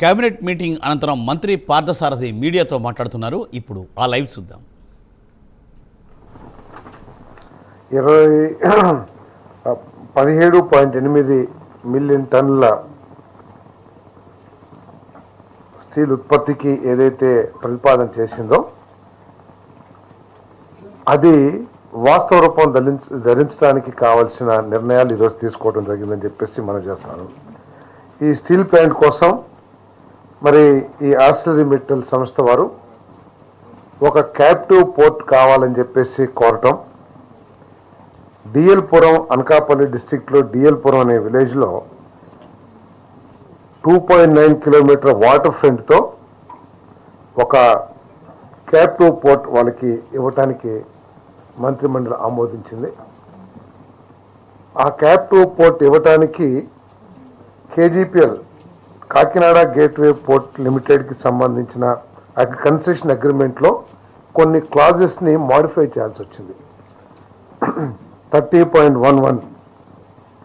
Cabinet meeting అనంతరం మంత్రి పార్థసారథి మీడియాతో మాట్లాడుతున్నారు. ఇప్పుడు ఆ లైవ్ చూద్దాం. 17.8 మిలియన్ టన్నుల స్టీల్ ఉత్పత్తికి ఏదైతే ప్రతిపాదన చేసిందో అది వాస్తవ రూపం ధరించడానికి కావలసిన నిర్ణయాలు ఈరోజు తీసుకోవడం జరిగిందని చెప్పేసి మనం చేస్తాను. ఈ స్టీల్ ప్లాంట్ కోసం మరి ఈ ఆర్సిలరీ మెటల్ సంస్థ వారు ఒక క్యాప్టివ్ పోర్ట్ కావాలని చెప్పేసి కోరటం, డిఎల్పురం అనకాపల్లి డిస్టిక్లో డిఎల్పురం అనే విలేజ్లో 2.9 కిలోమీటర్ వాటర్ ఫ్రంట్తో ఒక క్యాప్టివ్ పోర్ట్ వాళ్ళకి ఇవ్వటానికి మంత్రిమండలి ఆమోదించింది. ఆ క్యాప్టివ్ పోర్ట్ ఇవ్వటానికి కేజీపీఎల్ కాకినాడ గేట్వే పోర్ట్ లిమిటెడ్కి సంబంధించిన కన్సెషన్ అగ్రిమెంట్లో కొన్ని క్లాజెస్ని మాడిఫై చేయాల్సి వచ్చింది. 30.11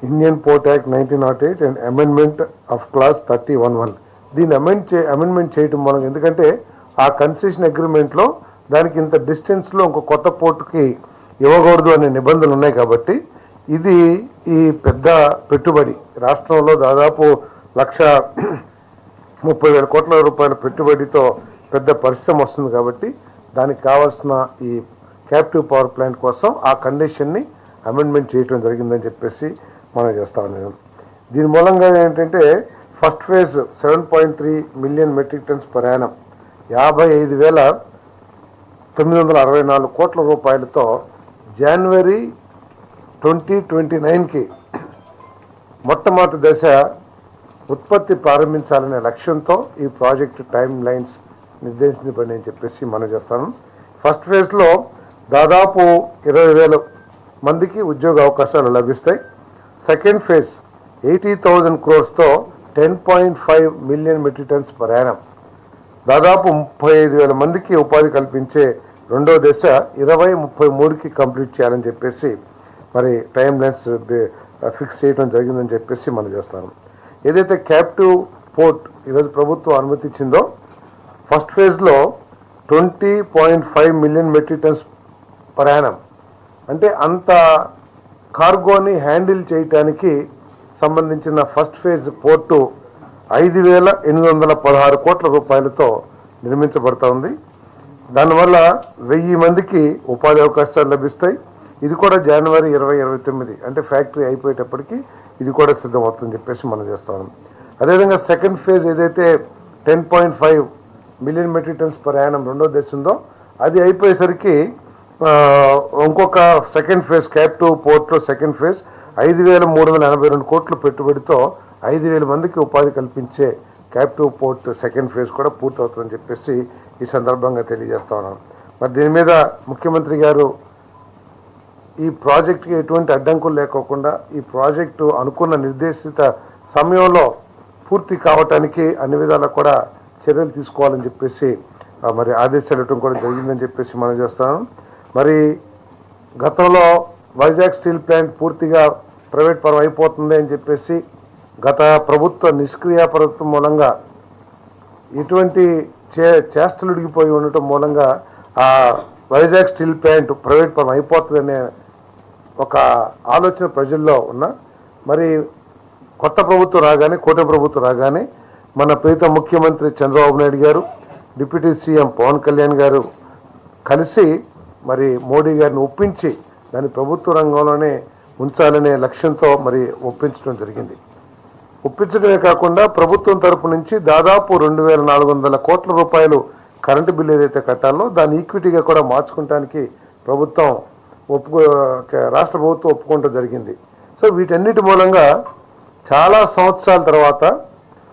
Indian port act 1908 and amendment of class 30.11 దీన్ని అమెండ్మెంట్ చేయటం మనం, ఎందుకంటే ఆ కన్సెషన్ అగ్రిమెంట్లో దానికి ఇంత డిస్టెన్స్లో ఇంకో కొత్త పోర్టుకి ఇవ్వకూడదు అనే నిబంధనలు ఉన్నాయి. కాబట్టి ఇది ఈ పెద్ద పెట్టుబడి రాష్ట్రంలో దాదాపు 1,30,000 కోట్ల రూపాయల పెట్టుబడితో పెద్ద పరిశ్రమ వస్తుంది. కాబట్టి దానికి కావాల్సిన ఈ క్యాప్టివ్ పవర్ ప్లాంట్ కోసం ఆ కండిషన్ని అమెండ్మెంట్ చేయడం జరిగిందని చెప్పేసి మనం చేస్తా ఉన్నాం. దీని మూలంగా ఏంటంటే first phase 7.3 million metric tonnes per Yanam 55,964 కోట్ల రూపాయలతో జనవరి 2029కి మొట్టమొదటి దశ ఉత్పత్తి ప్రారంభించాలనే లక్ష్యంతో ఈ ప్రాజెక్టు టైం లైన్స్ నిర్దేశించబడి అని చెప్పేసి మనం చేస్తాను. ఫస్ట్ ఫేజ్లో దాదాపు 20,000 మందికి ఉద్యోగ అవకాశాలు లభిస్తాయి. Second phase 80,000 crores-తో 10.5 million metric tonnes per Yanam దాదాపు 35,000 మందికి ఉపాధి కల్పించే రెండో దశ 2033కి కంప్లీట్ చేయాలని చెప్పేసి మరి టైం లైన్స్ ఫిక్స్ చేయడం జరిగిందని చెప్పేసి మనం చేస్తాను. ఏదైతే క్యాప్టివ్ పోర్ట్ ఈరోజు ప్రభుత్వం అనుమతించిందో ఫస్ట్ ఫేజ్లో 20.5 million metric tonnes per Yanam అంటే అంత కార్గోని హ్యాండిల్ చేయటానికి సంబంధించిన ఫస్ట్ ఫేజ్ పోర్టు 5,816 కోట్ల రూపాయలతో నిర్మించబడతా ఉంది. దానివల్ల 1000 మందికి ఉపాధి అవకాశాలు లభిస్తాయి. ఇది కూడా జనవరి 2029 అంటే ఫ్యాక్టరీ అయిపోయేటప్పటికి ఇది కూడా సిద్ధమవుతుందని చెప్పేసి మనం చేస్తాం. అదేవిధంగా సెకండ్ ఫేజ్ ఏదైతే 10.5 million metric tonnes per annum రెండో దశ ఉందో అది అయిపోయేసరికి ఇంకొక సెకండ్ ఫేజ్ క్యాప్టివ్ పోర్ట్లో సెకండ్ ఫేజ్ 5,382 కోట్ల పెట్టుబడితో 5,000 మందికి ఉపాధి కల్పించే క్యాప్టివ్ పోర్ట్ సెకండ్ ఫేజ్ కూడా పూర్తవుతుందని చెప్పేసి ఈ సందర్భంగా తెలియజేస్తా ఉన్నాను. మరి దీని మీద ముఖ్యమంత్రి గారు ఈ ప్రాజెక్టుకి ఎటువంటి అడ్డంకులు లేకోకుండా ఈ ప్రాజెక్టు అనుకున్న నిర్దేశిత సమయంలో పూర్తి కావటానికి అన్ని విధాలా కూడా చర్యలు తీసుకోవాలని చెప్పేసి మరి ఆదేశాలు ఇవ్వడం కూడా జరిగిందని చెప్పేసి మనం చేస్తాను. మరి గతంలో వైజాగ్ స్టీల్ ప్లాంట్ పూర్తిగా ప్రైవేట్ పరం అయిపోతుంది అని చెప్పేసి గత ప్రభుత్వ నిష్క్రియ ప్రభుత్వం మూలంగా ఇటువంటి చేష్టలు ఉడిగిపోయి ఉండటం మూలంగా ఆ వైజాగ్ స్టీల్ ప్లాంట్ ప్రైవేట్ పరం అయిపోతుందనే ఒక ఆలోచన ప్రజల్లో ఉన్న మరి కొత్త ప్రభుత్వం రాగానే కూటమి ప్రభుత్వం రాగానే మన ప్రీతం ముఖ్యమంత్రి చంద్రబాబు నాయుడు గారు డిప్యూటీ సీఎం పవన్ కళ్యాణ్ గారు కలిసి మరి మోడీ గారిని ఒప్పించి దాన్ని ప్రభుత్వ రంగంలోనే ఉంచాలనే లక్ష్యంతో మరి ఒప్పించడం జరిగింది. ఒప్పించడమే కాకుండా ప్రభుత్వం తరపు నుంచి దాదాపు 2,400 కోట్ల రూపాయలు కరెంటు బిల్లు ఏదైతే కట్టాలో దాన్ని ఈక్విటీగా కూడా మార్చుకోవడానికి ప్రభుత్వం రాష్ట్ర ప్రభుత్వం ఒప్పుకోవడం జరిగింది. సో వీటన్నిటి మూలంగా చాలా సంవత్సరాల తర్వాత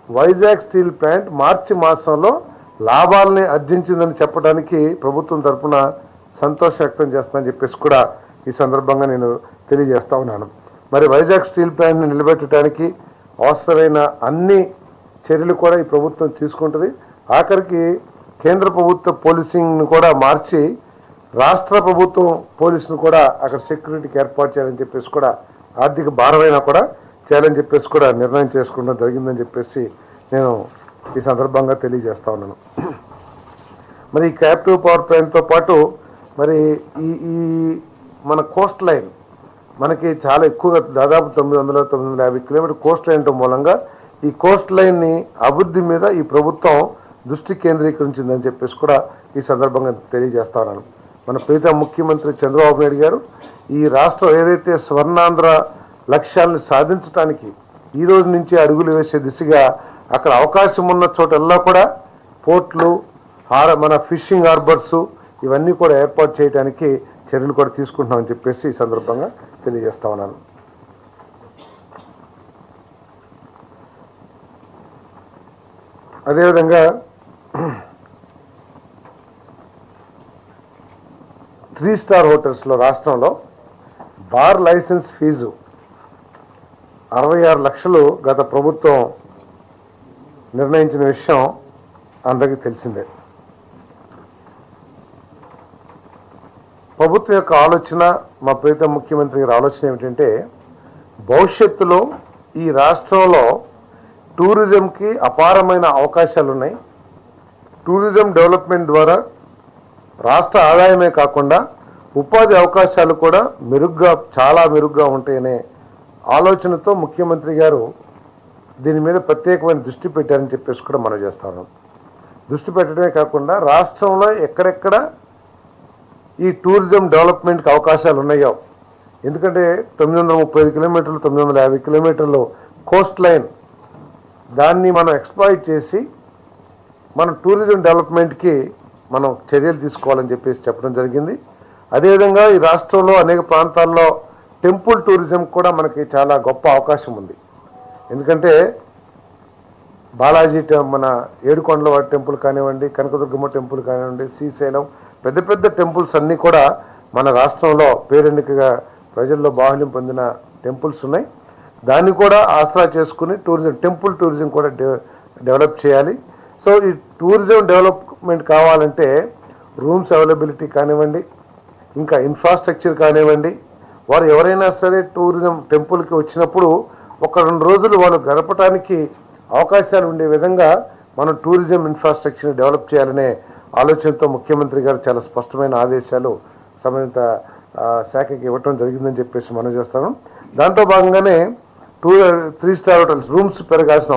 వైజాగ్ స్టీల్ ప్లాంట్ మార్చి మాసంలో లాభాలని ఆర్జించిందని చెప్పడానికి ప్రభుత్వం తరఫున సంతోషం వ్యక్తం చేస్తానని చెప్పేసి కూడా ఈ సందర్భంగా నేను తెలియజేస్తా ఉన్నాను. మరి వైజాగ్ స్టీల్ ప్లాంట్ని నిలబెట్టడానికి అవసరమైన అన్ని చర్యలు కూడా ఈ ప్రభుత్వం తీసుకుంటుంది. ఆఖరికి కేంద్ర ప్రభుత్వ పోలీసింగ్ను కూడా మార్చి రాష్ట్ర ప్రభుత్వం పోలీసును కూడా అక్కడ సెక్యూరిటీకి ఏర్పాటు చేయాలని చెప్పేసి కూడా ఆర్థిక భారమైనా కూడా చేయాలని చెప్పేసి కూడా నిర్ణయం చేసుకోవడం జరిగిందని చెప్పేసి నేను ఈ సందర్భంగా తెలియజేస్తా ఉన్నాను. మరి ఈ క్యాప్టివ్ పవర్ ప్లాంట్తో పాటు మరి ఈ మన కోస్ట్ లైన్ మనకి చాలా ఎక్కువగా దాదాపు 950 కిలోమీటర్ కోస్ట్ లైన్ మూలంగా ఈ కోస్ట్ లైన్ని అభివృద్ధి మీద ఈ ప్రభుత్వం దృష్టి కేంద్రీకరించిందని చెప్పేసి కూడా ఈ సందర్భంగా తెలియజేస్తా ఉన్నాను. మన ప్రీత ముఖ్యమంత్రి చంద్రబాబు నాయుడు గారు ఈ రాష్ట్రం ఏదైతే స్వర్ణాంధ్ర లక్ష్యాలను సాధించడానికి ఈ రోజు నుంచి అడుగులు వేసే దిశగా అక్కడ అవకాశం ఉన్న చోటల్లా కూడా పోర్ట్లు మన ఫిషింగ్ హార్బర్స్ ఇవన్నీ కూడా ఏర్పాటు చేయడానికి చర్యలు కూడా తీసుకుంటున్నామని చెప్పేసి ఈ సందర్భంగా తెలియజేస్తా ఉన్నాను. అదేవిధంగా 3 స్టార్ హోటల్స్లో రాష్ట్రంలో బార్ లైసెన్స్ ఫీజు 66 లక్షలు గత ప్రభుత్వం నిర్ణయించిన విషయం అందరికీ తెలిసిందే. ప్రభుత్వం యొక్క ఆలోచన, మా ప్రీతం ముఖ్యమంత్రి గారి ఆలోచన ఏమిటంటే భవిష్యత్తులో ఈ రాష్ట్రంలో టూరిజంకి అపారమైన అవకాశాలు ఉన్నాయి. టూరిజం డెవలప్మెంట్ ద్వారా రాష్ట్ర ఆదాయమే కాకుండా ఉపాధి అవకాశాలు కూడా చాలా మెరుగ్గా ఉంటాయనే ఆలోచనతో ముఖ్యమంత్రి గారు దీని మీద ప్రత్యేకమైన దృష్టి పెట్టారని చెప్పేసి కూడా మనం చేస్తాను. దృష్టి పెట్టడమే కాకుండా రాష్ట్రంలో ఎక్కడెక్కడ ఈ టూరిజం డెవలప్మెంట్కి అవకాశాలు ఉన్నాయో, ఎందుకంటే 935 కిలోమీటర్లు 950 కిలోమీటర్లు కోస్ట్ లైన్ దాన్ని మనం ఎక్స్ప్లాయిట్ చేసి మన టూరిజం డెవలప్మెంట్కి మనం చర్యలు తీసుకోవాలని చెప్పేసి చెప్పడం జరిగింది. అదేవిధంగా ఈ రాష్ట్రంలో అనేక ప్రాంతాల్లో టెంపుల్ టూరిజం కూడా మనకి చాలా గొప్ప అవకాశం ఉంది. ఎందుకంటే బాలాజీ మన ఏడుకొండల టెంపుల్ కానివ్వండి, కనకదుర్గమ్మ టెంపుల్ కానివ్వండి, శ్రీశైలం పెద్ద పెద్ద టెంపుల్స్ అన్నీ కూడా మన రాష్ట్రంలో పేరెన్నికగా ప్రజల్లో బాహుళ్యం పొందిన టెంపుల్స్ ఉన్నాయి. దాన్ని కూడా ఆసరా చేసుకుని టెంపుల్ టూరిజం కూడా డెవలప్ చేయాలి. సో ఈ టూరిజం డెవలప్మెంట్ కావాలంటే రూమ్స్ అవైలబిలిటీ కానివ్వండి, ఇంకా ఇన్ఫ్రాస్ట్రక్చర్ కానివ్వండి, వారు ఎవరైనా సరే టూరిజం టెంపుల్కి వచ్చినప్పుడు 1-2 రోజులు వాళ్ళు గడపడానికి అవకాశాలు ఉండే విధంగా మనం టూరిజం ఇన్ఫ్రాస్ట్రక్చర్ని డెవలప్ చేయాలనే ఆలోచనతో ముఖ్యమంత్రి గారు చాలా స్పష్టమైన ఆదేశాలు సంబంధిత శాఖకి ఇవ్వటం జరిగిందని చెప్పేసి మనం చేస్తాను. దాంట్లో భాగంగానే 3 స్టార్ హోటల్స్ రూమ్స్ పెరగాల్సిన